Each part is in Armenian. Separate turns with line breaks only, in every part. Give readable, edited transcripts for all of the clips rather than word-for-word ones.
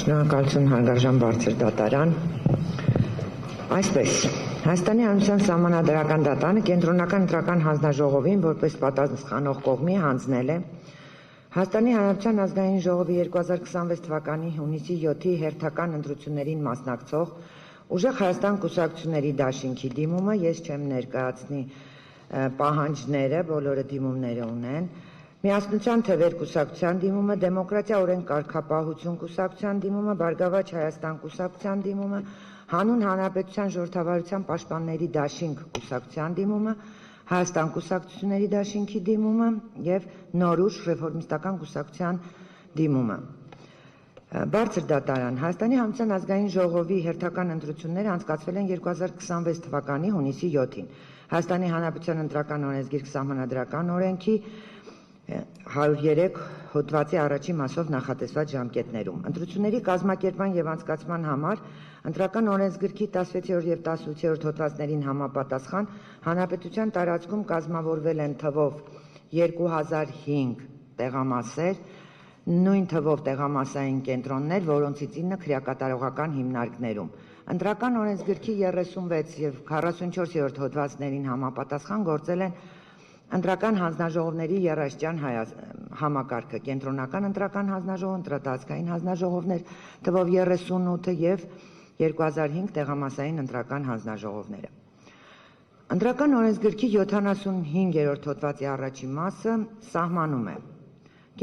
Շնորհակալություն հարգարժան բարձր դատարան։ Այսպես, Հայաստանի Հանրության Սահմանադրական դատանը կենտրոնական ընտրական հանձնաժողովին որպես պատասխանող կողմի հանձնել է Հայաստանի Հանրության ազգային ժողովի 2026 թվականի հունիսի 7-ի հերթական ընտրություններին մասնակցող Ուժեղ Հայաստան կուսակցությունների դաշինքի դիմումը, ես չեմ ներկայացնի պահանջները, բոլորը դիմումները ունեն, Միասնության թևեր կուսակցության դիմումը, Դեմոկրատիա օրենք կարգապահություն կուսակցության դիմումը, Բարգավաճ Հայաստան կուսակցության դիմումը, Հանուն Հանրապետության ժողովրդավարության պաշտպանների դաշինք կուսակցության դիմումը, Հայաստան կուսակցությունների դաշինքի դիմումը եւ Նորուշ ռեֆորմիստական կուսակցության դիմումը։ Բարձր դատարան Հայաստանի Հանրության ազգային ժողովի հերթական ընտրությունները անցկացվել են 2026 թվականի հունիսի 7-ին։ Հայաստանի Հանրապետության ընտրական օրենսգիրք սահմանադրական օրենքի 103 հոդվածի առաջի մասով նախատեսված ժամկետներում։ Ընտրությունների կազմակերպման եւ անցկացման համար ընտրական օրենսգրքի 16-րդ եւ 18-րդ հոդվածներին համապատասխան Հանրապետության տարածքում կազմավորվել են թվով 2005 տեղամասեր, նույն թվով տեղամասային կենտրոններ, որոնցից 9 քրեակատարողական հիմնարկներում։ Ընտրական օրենսգրքի 36 եւ 44-րդ հոդվածներին համապատասխան գործել են Ընտրական հանձնաժողովների երաշտյան համակարգը, կենտրոնական ընտրական հանձնաժողով, ընտրատարածքային հանձնաժողովներ, թվով 38 եւ 2005 տեղամասային ընտրական հանձնաժողովները։ Ընտրական օրենսգրքի 75-րդ հոդվածի առաջին մասը սահմանում է.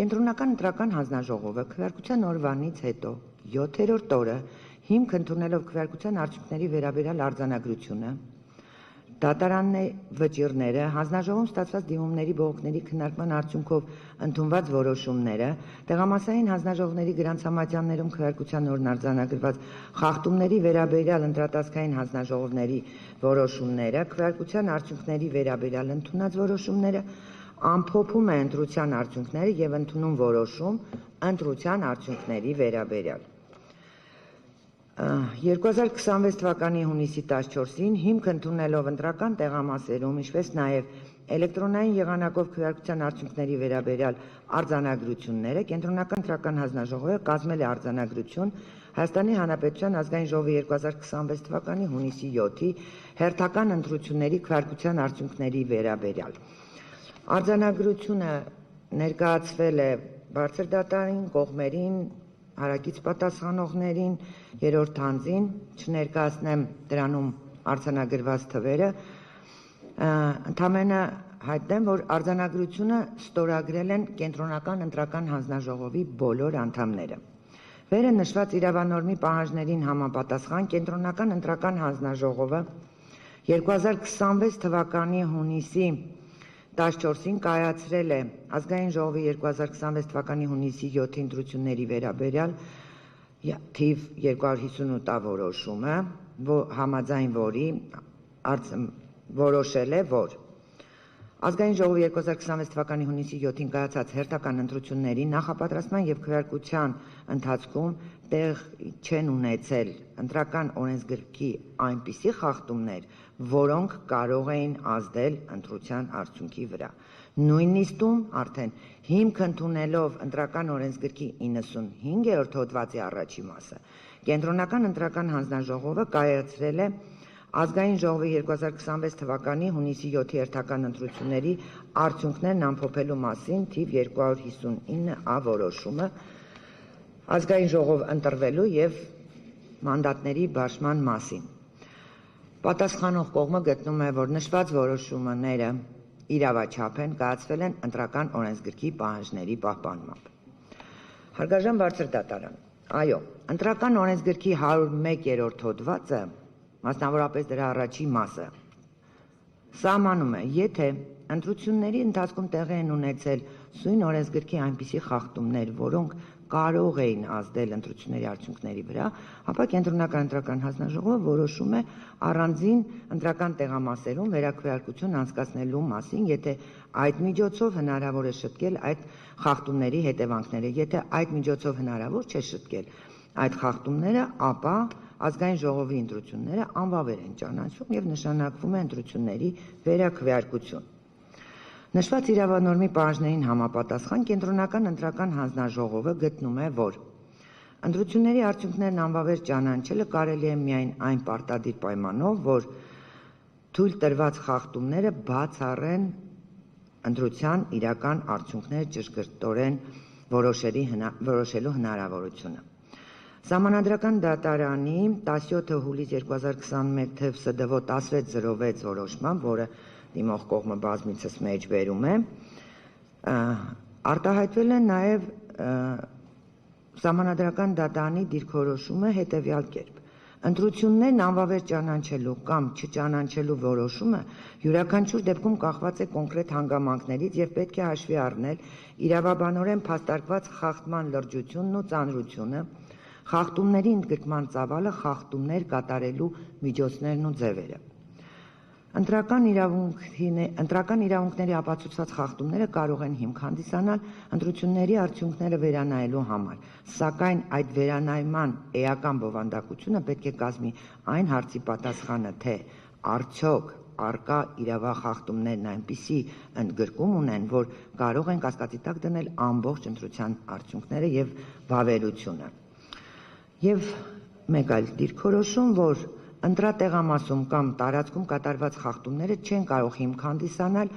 Կենտրոնական ընտրական հանձնաժողովը քվեարկության օրվանից հետո 7-րդ օրը հիմք ընդունելով քվեարկության արդյունքների վերաբերյալ արձանագրությունը Դատարանների վճիռները, հանձնաժողովում ստացված դիմումների բողոքների քննարկման արդյունքով ընդունված որոշումները, տեղամասային հանձնաժողովների գրանցամատյաններում քվեարկության օրն արձանագրված խախտումների վերաբերյալ ընտրատարածքային հանձնաժողովների որոշումները, քվեարկության արդյունքների վերաբերյալ ընդունած որոշումները, ամփոփում է ընտրության արդյունքները եւ ընդունում որոշում ընտրության արդյունքների վերաբերյալ։ 2026 թվականի հունիսի 14-ին հիմք ընդունելով ընտրական տեղամասերում, ինչպես նաև էլեկտրոնային եղանակով քվեարկության արդյունքների վերաբերյալ արձանագրությունները, կենտրոնական ընտրական հանձնաժողովը կազմել է արձանագրություն Հայաստանի Հանրապետության ազգային ժողովի 2026 թվականի հունիսի 7-ի հերթական ընտրությունների քվեարկության արդյունքների վերաբերյալ։ Արձանագրությունը ներկայացվել է բարձր դատարանին, կողմերին, հարակից պատասխանողներին, երրորդ հանձին, չներկայացնեմ դրանում արձանագրված թվերը, ընդամենը հայտնեմ, որ արձանագրությունը ստորագրել են կենտրոնական ընտրական հանձնաժողովի բոլոր անդամները։ Վերը նշված իրավանորմի պահանջներին համապատասխան կենտրոնական ընտրական հանձնաժողովը 2026 թվականի հունիսի 14-ին կայացրել է ազգային ժողովի 2026 թվականի հունիսի 7-ի ընտրությունների վերաբերյալ թիվ 258 որոշումը, համաձայն որի որոշել է, որ ազգային ժողովի 2026 թվականի հունիսի 7-ին կայացած հերթական ընտրությունների նախապատրաստման եւ քվեարկության ընթացքում տեղ չեն ունեցել ընտրական օրենսգրքի այնպիսի խախտումներ, որոնք կարող էին ազդել ընտրության արդյունքի վրա։ Նույն նիստում արդեն հիմք ընդունելով ընտրական օրենսգրքի 95-րդ հոդվածի առաջի մասը, կենտրոնական ընտրական հանձնաժողովը կայացրել է ազգային ժողովի 2026 թվականի հունիսի 7-ի հերթական ընտրությունների արդյունքներն ամփոփելու մասին թիվ 259 որոշումը ազգային ժողով ընտրվելու եւ մանդատների բաշխման մասին։ Պատասխանող կողմը գտնում է, որ նշված որոշումները իրավաչափ են, կայացվել են ընտրական օրենսգրքի պահանջների պահպանմամբ։ Հարգարժան բարձր դատարան, այո, ընտրական օրենսգրքի 101-րդ հոդվածը, մասնավորապես դրա առաջի մասը, սահմանում է, եթե ընտրությունների ընթացքում տեղի են ունեցել սույն օրենսգրքի այնպիսի խախտումներ, որոնք կարող էին ազդել ընտրությունների արդյունքների վրա, ապա կենտրոնական ընտրական հանձնաժողովը որոշում է առանձին ընտրական տեղամասերում վերաքվեարկություն անցկացնելու մասին, եթե այդ միջոցով հնարավոր է շտկել այդ խախտումների հետևանքները, եթե այդ միջոցով հնարավոր չէ շտկել այդ խախտումները, ապա ազգային ժողովի ընտրությունները անվավեր են ճանաչվում եւ նշանակվում է ընտրությունների վերաքվեարկություն։ Նշված իրավանորմի պահանջներին համապատասխան կենտրոնական ընտրական հանձնաժողովը գտնում է, որ Ընտրությունների արդյունքներն անվավեր ճանաչելը կարելի է միայն այն պարտադիր պայմանով, որ թույլ տրված խախտումները բացառեն ընտրության իրական արդյունքները ճշգրտորեն որոշելու հնարավորությունը։ Սահմանադրական դատարանի 17 հուլիս 2021 թ. ՍԴՎ 1606 որոշմամբ, որը դիմող կողմը բազմիցս մեջ բերում է, արտահայտվել է նաև Սահմանադրական դատարանի դիրքորոշումը հետևյալ կերպ. ընտրություններն անվավեր ճանաչելու կամ չճանաչելու որոշումը յուրաքանչյուր դեպքում կախված է կոնկրետ հանգամանքներից եւ պետք է հաշվի առնել իրավաբանորեն փաստարկված խախտման լրջությունն ու ծանրությունը, խախտումների ընդգրկման ծավալը, խախտումներ կատարելու միջոցներն ու ձևերը։ Ընտրական իրավունքների ապացուցված խախտումները կարող են հիմք հանդիսանալ ընտրությունների արդյունքները վերանայելու համար, սակայն այդ վերանայման էական բովանդակությունը պետք է կազմի այն հարցի պատասխանը, թե արդյոք առկա իրավախախտումներն այնպիսի ընդգրկում ունեն, որ կարող են կասկածի տակ դնել ամբողջ ընտրության արդյունքները եւ վավերությունը։ Եվ մեկ այլ դիրքորոշում, որ ընտրատեղամասում կամ տարածքում կատարված խախտումները չեն կարող հիմք հանդիսանալ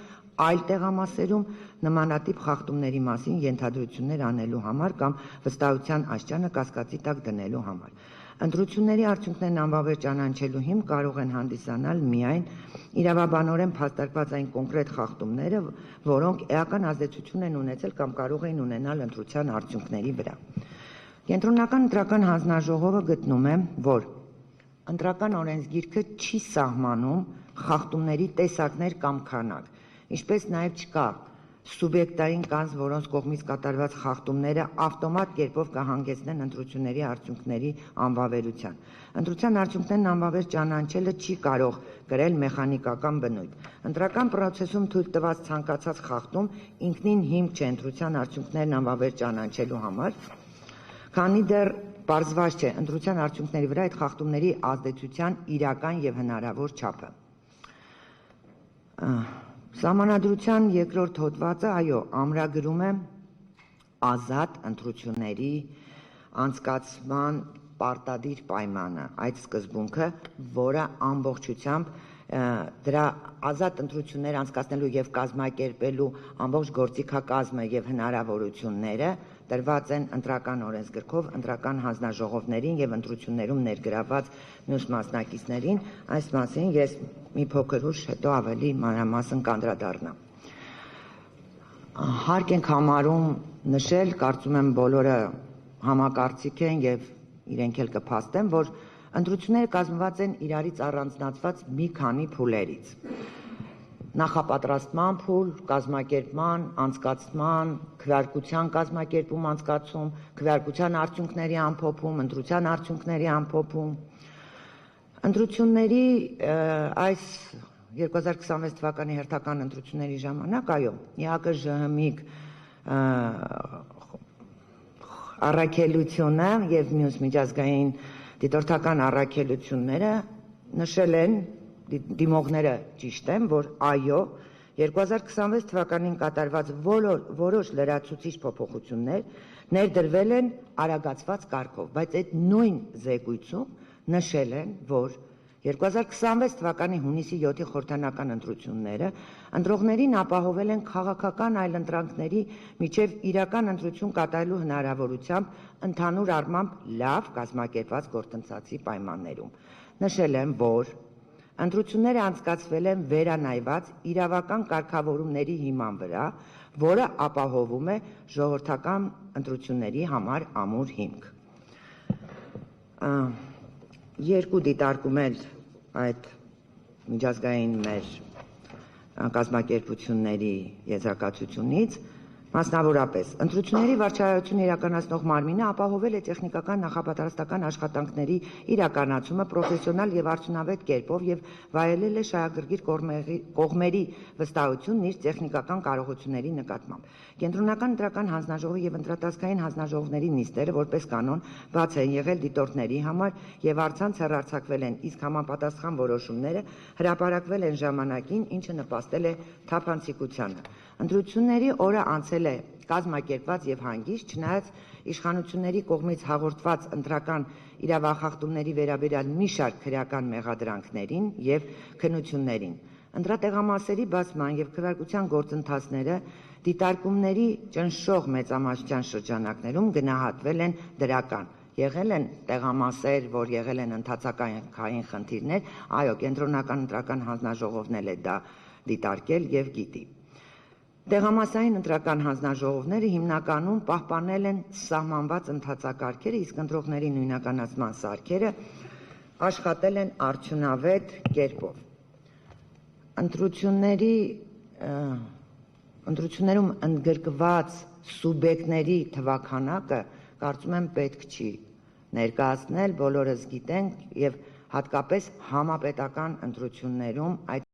այլ տեղամասերում նմանատիպ խախտումների մասին ենթադրություններ անելու համար կամ վստահության աստիճանը կասկածի տակ դնելու համար։ Ընտրությունների արդյունքներն անվավեր ճանաչելու հիմք կարող են հանդիսանալ միայն իրավաբանորեն փաստարկված այն կոնկրետ խախտումները, որոնք էական ազդեցություն են ունեցել կամ կարող են ունենալ ընտրության արդյունքների վրա։ Կենտրոնական ընտրական հանձնաժողովը գտնում է, որ ընտրական օրենսգիրքը չի սահմանում խախտումների տեսակներ կամ քանակ, ինչպես նաև չկա սուբյեկտային կազմ, որոնց կողմից կատարված խախտումները ավտոմատ կերպով կհանգեցնեն ընտրությունների արդյունքների անվավերության։ Ընտրության արդյունքներն անվավեր ճանաչելը չի կարող կրել մեխանիկական բնույթ։ Ընտրական պրոցեսում թույլ տված ցանկացած խախտում ինքնին հիմք չէ ընտրության արդյունքներն անվավեր ճանաչելու համար, քանի դեռ պարզված չէ ընտրության արդյունքների վրա այդ խախտումների ազդեցության իրական եւ հնարավոր չափը։ Սահմանադրության երկրորդ հոդվածը, այո, ամրագրում է ազատ ընտրությունների անցկացման պարտադիր պայմանը, այդ սկզբունքը, որը ամբողջությամբ դրա ազատ ընտրություններ անցկացնելու եւ կազմակերպելու ամբողջ գործիքակազմը եւ հնարավորությունները տրված են ընտրական օրենսգրքով, ընտրական հանձնաժողովներին եւ ընտրություններում ներգրավված մյուս մասնակիցներին, այս մասին ես մի փոքր ուշ հետո ավելի մանրամասն կանդրադառնամ։ Հարկ ենք համարում նշել, կարծում եմ բոլորը համակարծիք են եւ իրենք էլ կփաստեն, որ ընտրությունները կազմված են իրարից առանձնացված մի քանի փուլերից։ Նախապատրաստման փուլ, կազմակերպման, անցկացման, քվեարկության կազմակերպում, անցկացում, քվեարկության արդյունքների ամփոփում, ընտրության արդյունքների ամփոփում։ Ընտրությունների այս 2026 թվականի հերթական ընտրությունների ժամանակ, այո, ԵԱԿ-ԺՀՄԻԿ առաքելությունը եւ մյուս միջազգային դիտորդական առաքելությունները նշել են, դիմողները ճիշտ են, որ այո, 2026 թվականին կատարված որոշ լրացուցիչ փոփոխություններ ներդրվել են արագացված կարգով, բայց այդ նույն զեկույցում նշել են, որ 2026 թվականի հունիսի 7-ի խորհրդանական ընտրությունները ընտրողներին ապահովել են քաղաքական այլընտրանքների միջև իրական ընտրություն կատարելու հնարավորությամբ ընդհանուր առմամբ լավ կազմակերպված գործընթացի պայմաններում։ Նշել են, որ ընտրությունները անցկացվել են վերանայված իրավական կարգավորումների հիման վրա, որը ապահովում է ժողովրդական ընտրությունների համար ամուր հիմք։ Երկու դիտարկում էլ այդ միջազգային մեր կազմակերպությունների եզրակացությունից, մասնավորապես, ընտրությունների վարչարարությունը իրականացնող մարմինը ապահովել է տեխնիկական նախապատրաստական աշխատանքների իրականացումը պրոֆեսիոնալ եւ արդյունավետ կերպով եւ վայելել է շահագրգիռ կողմերի վստահությունն իր տեխնիկական կարողությունների նկատմամբ։ Կենտրոնական ընտրական հանձնաժողովի եւ ընտրատասկային հանձնաժողովների նիստերը որպես կանոն բաց են եղել դիտորդների համար եւ առցանց հեռարձակվել են, իսկ համապատասխան որոշումները հրապարակվել են ժամանակին, ինչը նպաստել է թափանցիկությանը։ Ընտրությունների օրը անցել է կազմակերպված եւ հանգիստ, չնայած իշխանությունների կողմից հաղորդված ընտրական իրավախախտումների վերաբերյալ մի շարք քրեական մեղադրանքներին եւ քննություններին։ Ընտրատեղամասերի բացման եւ քվեարկության գործընթացները դիտարկումների ճնշող մեծամասնության շրջանակներում գնահատվել են դրական։ Եղել են տեղամասեր, որ եղել են ընթացակային խնդիրներ, այո, կենտրոնական ընտրական հանձնաժողովն էլ է դա դիտարկել եւ գիտի։ Տեղամասային ընտրական հանձնաժողովները հիմնականում պահպանել են սահմանված ընթացակարգերը, իսկ ընտրողների նույնականացման սարքերը աշխատել են արդյունավետ կերպով։ Ընտրություններում ընդգրկված սուբյեկտների թվաքանակը կարծում եմ պետք չի ներկայացնել, բոլորս գիտենք եւ հատկապես համապետական ընտրություններում այդ